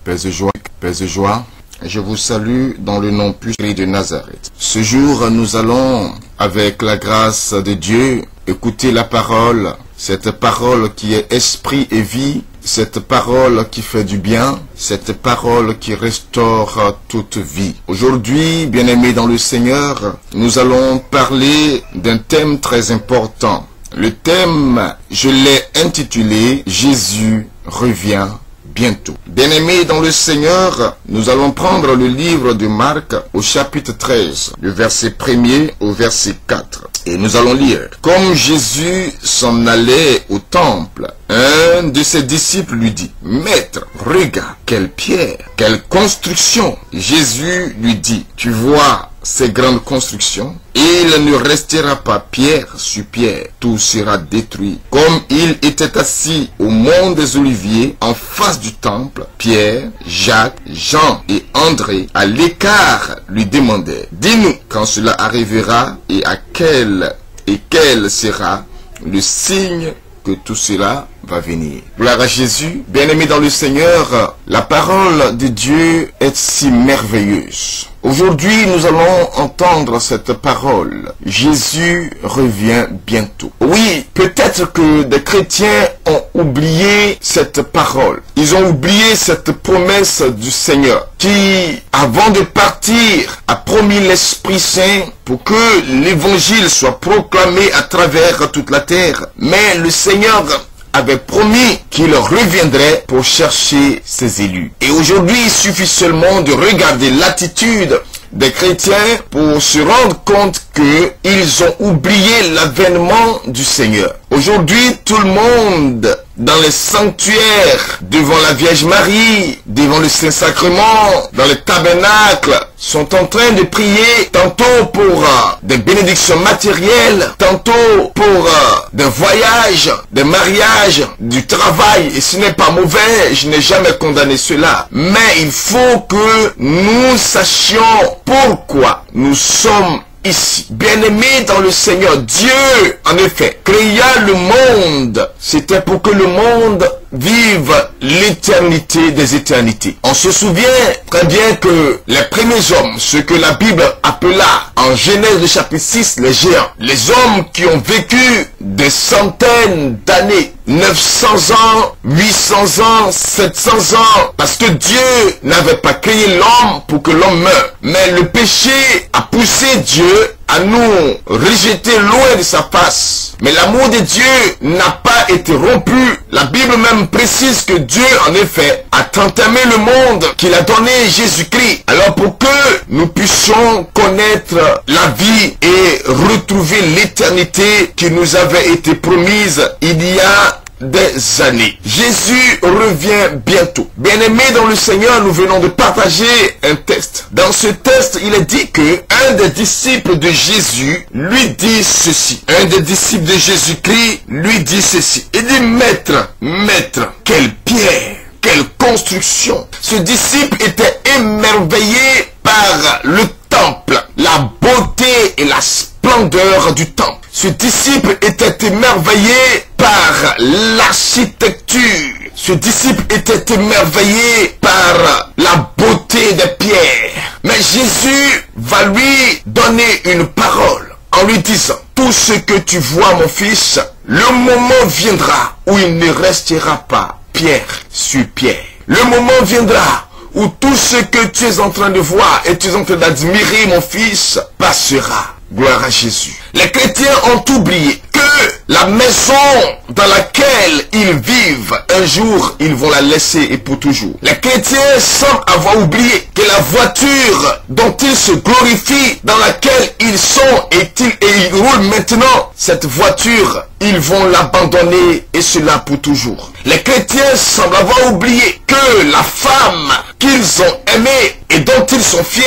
paix et joie. Je vous salue dans le nom puissant de Nazareth. Ce jour, nous allons, avec la grâce de Dieu, écouter la parole, cette parole qui est esprit et vie, cette parole qui fait du bien, cette parole qui restaure toute vie. Aujourd'hui, bien-aimés dans le Seigneur, nous allons parler d'un thème très important. Le thème, je l'ai intitulé « Jésus revient bientôt ». Bien-aimés dans le Seigneur, nous allons prendre le livre de Marc au chapitre 13, du verset 1er au verset 4. Et nous allons lire. Comme Jésus s'en allait au temple, un de ses disciples lui dit, « Maître, regarde, quelle pierre, quelle construction !» Jésus lui dit, « Tu vois ces grandes constructions, il ne restera pas pierre sur pierre, tout sera détruit. » Comme il était assis au mont des Oliviers, en face du temple, Pierre, Jacques, Jean et André, à l'écart, lui demandaient, « Dis-nous quand cela arrivera et quel sera le signe que tout cela va venir. » Gloire à Jésus. Bien-aimés dans le Seigneur, la parole de Dieu est si merveilleuse. Aujourd'hui, nous allons entendre cette parole. Jésus revient bientôt. Oui, peut-être que des chrétiens ont oublié cette parole. Ils ont oublié cette promesse du Seigneur qui, avant de partir, a promis l'Esprit Saint pour que l'évangile soit proclamé à travers toute la terre. Mais le Seigneur avait promis qu'il reviendrait pour chercher ses élus. Et aujourd'hui, il suffit seulement de regarder l'attitude des chrétiens pour se rendre compte qu'ils ont oublié l'avènement du Seigneur. Aujourd'hui, tout le monde, dans les sanctuaires, devant la Vierge Marie, devant le Saint-Sacrement, dans le tabernacle, sont en train de prier, tantôt pour des bénédictions matérielles, tantôt pour des voyages, des mariages, du travail. Et ce n'est pas mauvais, je n'ai jamais condamné cela. Mais il faut que nous sachions pourquoi nous sommes ici. Bien-aimés dans le Seigneur, Dieu, en effet, créa le monde. C'était pour que le monde vive l'éternité des éternités. On se souvient très bien que les premiers hommes, ce que la Bible appela en Genèse le chapitre 6, les géants, les hommes qui ont vécu des centaines d'années, 900 ans, 800 ans, 700 ans, parce que Dieu n'avait pas créé l'homme pour que l'homme meure. Mais le péché a poussé Dieu à nous rejeter loin de sa face. Mais l'amour de Dieu n'a pas été rompu. La Bible même précise que Dieu, en effet, a tant aimé le monde qu'il a donné Jésus-Christ. Alors pour que nous puissions connaître la vie et retrouver l'éternité qui nous avait été promise il y a des années. Jésus revient bientôt. Bien-aimés dans le Seigneur, nous venons de partager un texte. Dans ce texte, il est dit que un des disciples de Jésus lui dit ceci. Un des disciples de Jésus-Christ lui dit ceci. Il dit, Maître, quelle pierre, quelle construction. Ce disciple était émerveillé par le temple, la beauté et la splendeur du temple. Ce disciple était émerveillé par l'architecture. Ce disciple était émerveillé par la beauté des pierres. Mais Jésus va lui donner une parole en lui disant, tout ce que tu vois, mon fils, le moment viendra où il ne restera pas pierre sur pierre. Le moment viendra où tout ce que tu es en train de voir et tu es en train d'admirer, mon fils, passera. Gloire à Jésus. Les chrétiens ont oublié que la maison dans laquelle ils vivent, un jour, ils vont la laisser et pour toujours. Les chrétiens semblent avoir oublié que la voiture dont ils se glorifient, dans laquelle ils sont et ils roulent maintenant, cette voiture, ils vont l'abandonner et cela pour toujours. Les chrétiens semblent avoir oublié que la femme qu'ils ont aimée et dont ils sont fiers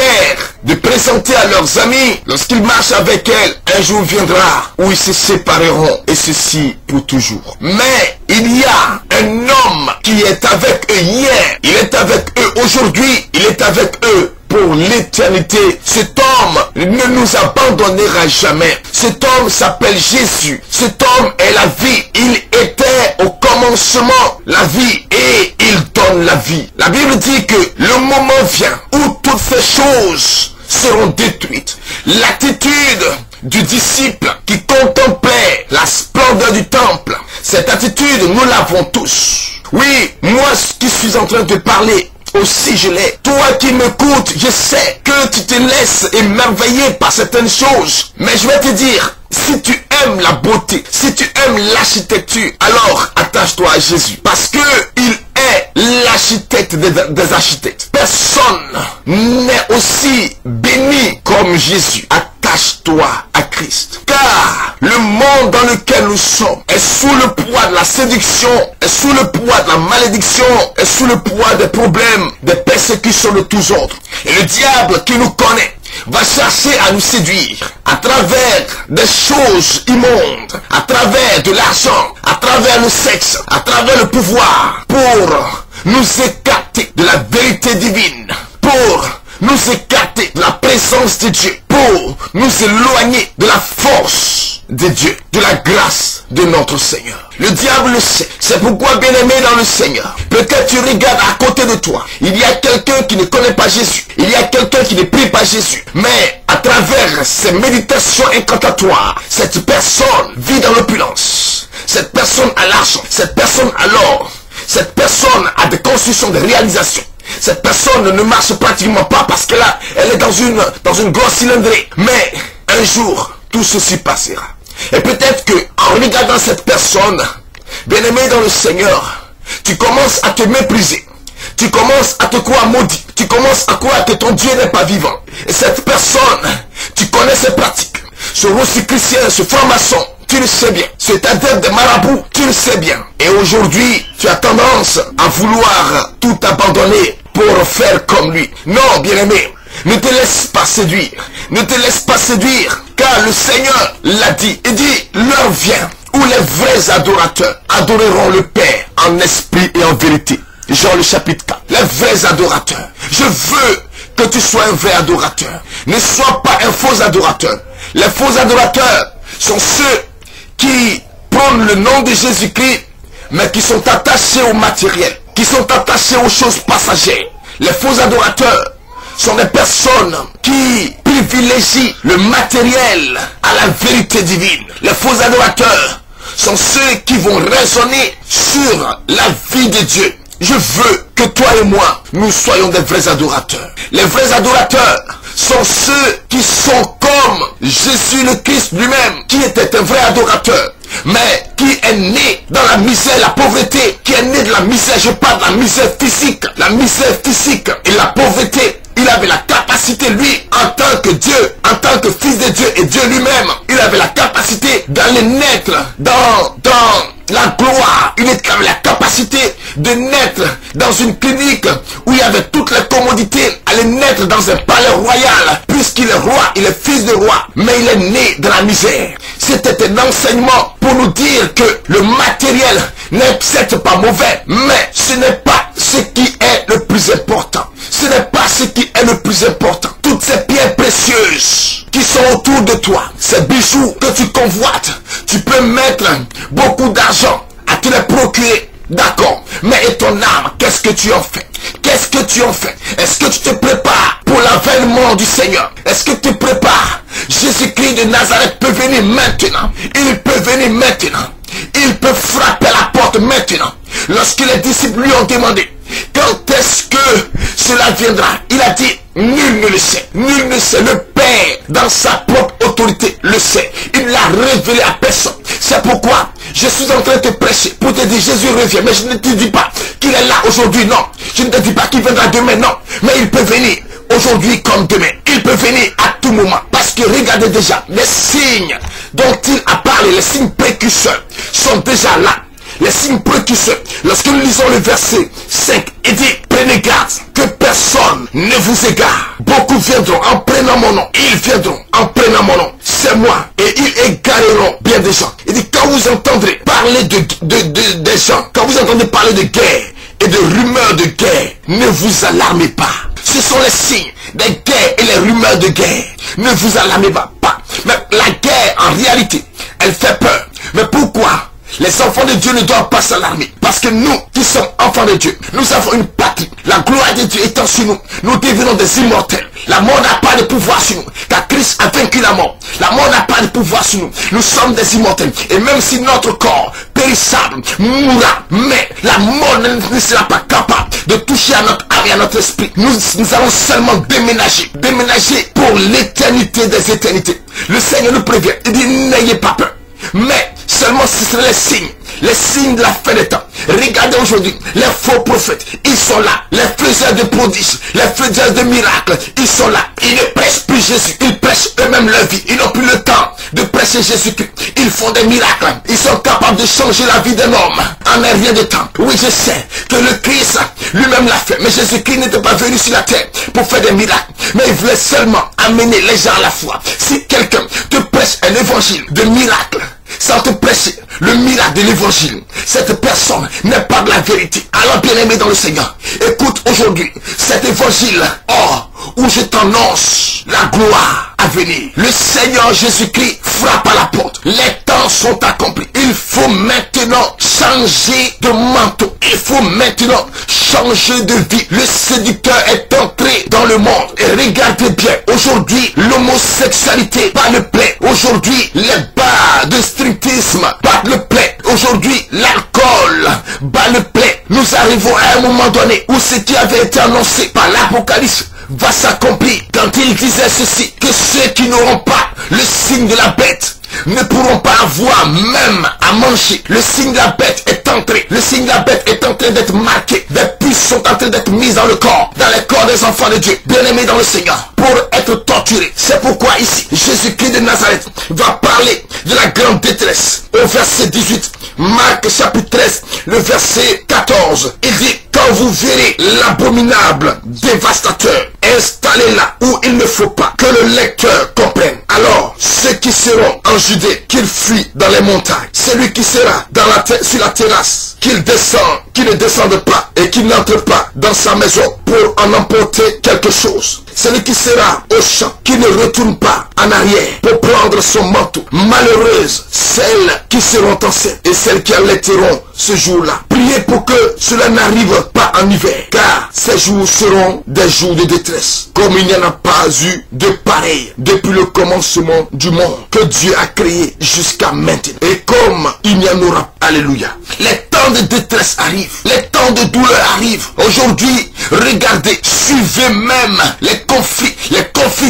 de présenter à leurs amis, lorsqu'ils marchent avec elle, un jour viendra où ils se sépareront et ceci pour toujours. Mais il y a un homme qui est avec eux hier, il est avec eux aujourd'hui, il est avec eux pour l'éternité. Cet homme ne nous abandonnera jamais. Cet homme s'appelle Jésus. Cet homme est la vie. Il était au commencement commencement la vie et il donne la vie. La Bible dit que le moment vient où toutes ces choses seront détruites. L'attitude du disciple qui contemplait la splendeur du temple, cette attitude, nous l'avons tous. Oui, moi qui suis en train de parler, aussi je l'ai. Toi qui m'écoutes, je sais que tu te laisses émerveiller par certaines choses. Mais je vais te dire, si tu aimes la beauté, si tu aimes l'architecture, alors attache-toi à Jésus. Parce que il est l'architecte des architectes. Personne n'est aussi béni comme Jésus. Attache-toi à Christ. Car le monde dans lequel nous sommes est sous le poids de la séduction, est sous le poids de la malédiction, est sous le poids des problèmes, des persécutions de tous ordres. Et le diable qui nous connaît va chercher à nous séduire à travers des choses immondes, à travers de l'argent, à travers le sexe, à travers le pouvoir, pour nous écarter de la vérité divine, pour nous écarter de la présence de Dieu, pour nous éloigner de la force de Dieu, de la grâce de notre Seigneur. Le diable le sait. C'est pourquoi, bien-aimé dans le Seigneur, peut-être tu regardes à côté de toi. Il y a quelqu'un qui ne connaît pas Jésus. Il y a quelqu'un qui ne prie pas Jésus. Mais à travers ces méditations incantatoires, cette personne vit dans l'opulence. Cette personne a l'argent. Cette personne a l'or. Cette personne a des constructions, des réalisations. Cette personne ne marche pratiquement pas parce que là, elle est dans une grosse cylindrée. Mais un jour, tout ceci passera. Et peut-être que en regardant cette personne, bien-aimé dans le Seigneur, tu commences à te mépriser. Tu commences à te croire maudit. Tu commences à croire que ton Dieu n'est pas vivant. Et cette personne, tu connais ses pratiques. Ce rosicrucien, ce franc-maçon, tu le sais bien. Cet adepte de marabout, tu le sais bien. Et aujourd'hui, tu as tendance à vouloir tout abandonner pour faire comme lui. Non, bien-aimé, ne te laisse pas séduire. Ne te laisse pas séduire. Car le Seigneur l'a dit. Il dit, l'heure vient où les vrais adorateurs adoreront le Père en esprit et en vérité. Jean le chapitre 4. Les vrais adorateurs. Je veux que tu sois un vrai adorateur. Ne sois pas un faux adorateur. Les faux adorateurs sont ceux qui prennent le nom de Jésus-Christ, mais qui sont attachés au matériel, qui sont attachés aux choses passagères. Les faux adorateurs sont des personnes qui privilégient le matériel à la vérité divine. Les faux adorateurs sont ceux qui vont raisonner sur la vie de Dieu. Je veux que toi et moi, nous soyons des vrais adorateurs. Les vrais adorateurs sont ceux qui sont comme Jésus le Christ lui-même, qui était un vrai adorateur, mais qui est né dans la misère, la pauvreté, qui est né de la misère. Je parle de la misère physique et la pauvreté. Il avait la capacité, lui, en tant que Dieu, en tant que fils de Dieu et Dieu lui-même, il avait la capacité d'aller naître dans la gloire. Il avait la capacité de naître dans une clinique où il y avait toutes les commodités, aller naître dans un palais royal, puisqu'il est roi, il est fils de roi, mais il est né dans la misère. C'était un enseignement pour nous dire que le matériel n'est certes pas mauvais, mais ce n'est pas ce qui est le plus important. Ce n'est pas ce qui est le plus important. Toutes ces pierres précieuses qui sont autour de toi, ces bijoux que tu convoites, tu peux mettre beaucoup d'argent à te les procurer. D'accord. Mais et ton âme, qu'est-ce que tu en fais? Qu'est-ce que tu en fais? Est-ce que tu te prépares pour l'avènement du Seigneur? Est-ce que tu te prépares? Jésus-Christ de Nazareth peut venir maintenant. Il peut venir maintenant. Il peut frapper la porte maintenant. Lorsque les disciples lui ont demandé quand est-ce que cela viendra, il a dit nul ne le sait. Nul ne sait. Le Père dans sa propre autorité le sait. Il ne l'a révélé à personne. C'est pourquoi je suis en train de te prêcher pour te dire Jésus revient. Mais je ne te dis pas qu'il est là aujourd'hui, non. Je ne te dis pas qu'il viendra demain, non. Mais il peut venir aujourd'hui comme demain. Il peut venir à tout moment. Parce que regardez déjà, les signes dont il a parlé, les signes précurseurs sont déjà là. Les signes précurseurs. Lorsque nous lisons le verset 5, il dit, prenez garde que personne ne vous égare. Beaucoup viendront en prenant mon nom. Ils viendront en prenant mon nom. C'est moi. Et ils égareront bien des gens. Il dit, quand vous entendrez parler des gens, quand vous entendez parler de guerre et de rumeurs de guerre, ne vous alarmez pas. Ce sont les signes des guerres et les rumeurs de guerre. Ne vous alarmez pas. Mais la guerre, en réalité, elle fait peur. Mais pourquoi Les enfants de Dieu ne doivent pas s'alarmer. Parce que nous, qui sommes enfants de Dieu, nous avons une patrie. La gloire de Dieu étant sur nous, nous devenons des immortels. La mort n'a pas de pouvoir sur nous. Car Christ a vaincu la mort. La mort n'a pas de pouvoir sur nous. Nous sommes des immortels. Et même si notre corps périssable mourra, mais la mort ne sera pas capable de toucher à notre âme et à notre esprit. Nous allons seulement déménager. Déménager pour l'éternité des éternités. Le Seigneur nous prévient. Il dit, n'ayez pas peur. Mais seulement ce sont les signes de la fin des temps. Regardez aujourd'hui, les faux prophètes, ils sont là. Les faiseurs de prodiges, les faiseurs de miracles, ils sont là. Ils ne prêchent plus Jésus, ils prêchent eux-mêmes leur vie. Ils n'ont plus le temps de prêcher Jésus-Christ. Ils font des miracles. Ils sont capables de changer la vie d'un homme en un rien de temps. Oui, je sais que le Christ lui-même l'a fait. Mais Jésus-Christ n'était pas venu sur la terre pour faire des miracles. Mais il voulait seulement amener les gens à la foi. Si quelqu'un te prêche un évangile de miracle, sans te prêcher le miracle de l'évangile, cette personne n'est pas de la vérité. Alors bien aimé dans le Seigneur, écoute aujourd'hui cet évangile, où je t'annonce la gloire à venir. Le Seigneur Jésus-Christ frappe à la porte. Les temps sont accomplis. Il faut maintenant changer de manteau. Il faut maintenant changer de vie. Le séducteur est entré dans le monde. Et regardez bien, aujourd'hui, l'homosexualité bat le plaid. Aujourd'hui, les bars de stripteasme battent le plaid. Aujourd'hui, l'alcool bat le plaid. Nous arrivons à un moment donné où ce qui avait été annoncé par l'Apocalypse va s'accomplir quand il disait ceci, que ceux qui n'auront pas le signe de la bête ne pourront pas avoir même à manger. Le signe de la bête est entré. Le signe de la bête est en train d'être marqué. Des puces sont en train d'être mises dans le corps des enfants de Dieu, bien-aimés dans le Seigneur, pour être torturés. C'est pourquoi ici, Jésus-Christ de Nazareth va parler de la grande détresse. Au verset 18, Marc chapitre 13, le verset 14, il dit, quand vous verrez l'abominable dévastateur installé là où il ne faut pas que le lecteur comprenne, alors ceux qui seront en Judée, qu'ils fuient dans les montagnes. Celui qui sera sur la terrasse, qu'il ne descende pas et qu'il n'entre pas dans sa maison pour en emporter quelque chose. Celui qui sera au champ, qui ne retourne pas en arrière pour prendre son manteau. Malheureuse celles qui seront enceintes et celles qui allaiteront ce jour-là. Priez pour que cela n'arrive pas en hiver, car ces jours seront des jours de détresse, comme il n'y en a pas eu de pareil depuis le commencement du monde que Dieu a créé jusqu'à maintenant. Et comme il n'y en aura, alléluia. Les temps de détresse arrivent, les temps de douleur arrivent. Aujourd'hui, regardez, suivez même les conflits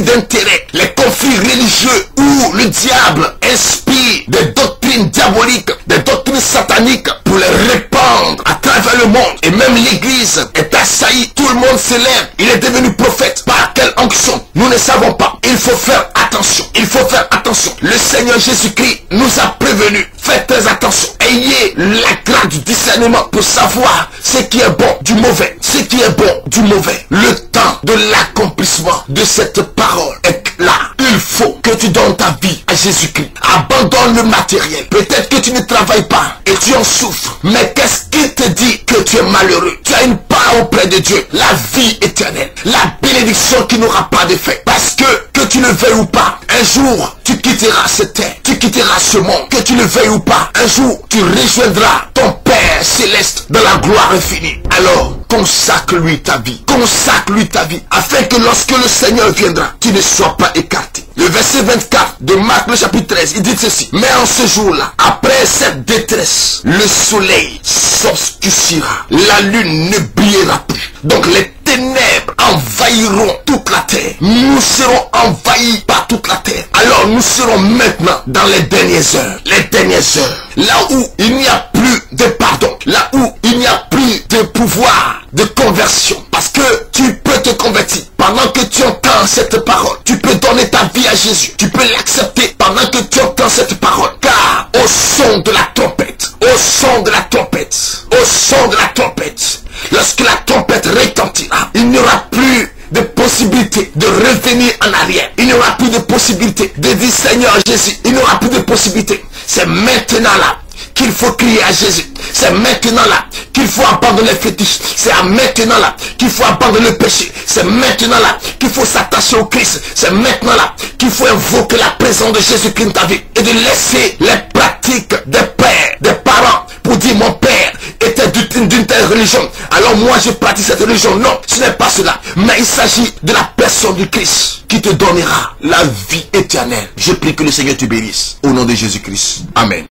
d'intérêt, les conflits religieux où le diable inspire des doctrines diaboliques, des doctrines sataniques pour les répandre à travers le monde. Et même l'église est assaillie, tout le monde s'élève. Il est devenu prophète. Par quelle onction? Nous ne savons pas. Il faut faire attention. Il faut faire attention. Le Seigneur Jésus-Christ nous a prévenus. Faites très attention. Ayez la grâce du discernement pour savoir ce qui est bon du mauvais. Ce qui est bon du mauvais. Le temps de l'accomplissement de cette parole est là. Il faut que tu donnes ta vie à Jésus-Christ. Abandonne le matériel. Peut-être que tu ne travailles pas et tu en souffres. Mais qu'est-ce qui te dit que tu es malheureux? Tu as une part auprès de Dieu. La vie éternelle. La bénédiction qui n'aura pas d'effet. Parce que tu le veuilles ou pas, un jour tu quitteras cette terre. Tu quitteras ce monde. Que tu le veuilles ou pas, un jour tu rejoindras ton Père céleste dans la gloire infinie. Alors, consacre-lui ta vie. Consacre-lui ta vie. Afin que lorsque le Seigneur viendra, tu ne sois pas écarté. Le verset 24 de Marc le chapitre 13, il dit ceci. Mais en ce jour-là, après cette détresse, le soleil s'obscurcira. La lune ne brillera plus. Donc les ténèbres envahiront toute la terre. Nous serons envahis par toute la terre. Alors nous serons maintenant dans les dernières heures. Les dernières heures. Là où il n'y a plus de pardon. Là où il n'y a plus de pouvoir de conversion. Parce que tu peux te convertir. Pendant que tu entends cette parole, tu peux donner ta vie à Jésus. Tu peux l'accepter pendant que tu entends cette parole. Car au son de la trompette, au son de la trompette, au son de la trompette, lorsque la trompette retentira, il n'y aura plus de possibilité de revenir en arrière. Il n'y aura plus de possibilité de dire Seigneur Jésus. Il n'y aura plus de possibilité. C'est maintenant là qu'il faut crier à Jésus. C'est maintenant là qu'il faut abandonner les fétiches. C'est maintenant là qu'il faut abandonner le péché. C'est maintenant là qu'il faut s'attacher au Christ. C'est maintenant là qu'il faut invoquer la présence de Jésus-Christ dans ta vie et de laisser les pratiques pratiques des pères, des parents, pour dire mon père était d'une telle religion, alors moi je pratique cette religion. Non, ce n'est pas cela. Mais il s'agit de la personne du Christ qui te donnera la vie éternelle. Je prie que le Seigneur te bénisse. Au nom de Jésus-Christ. Amen.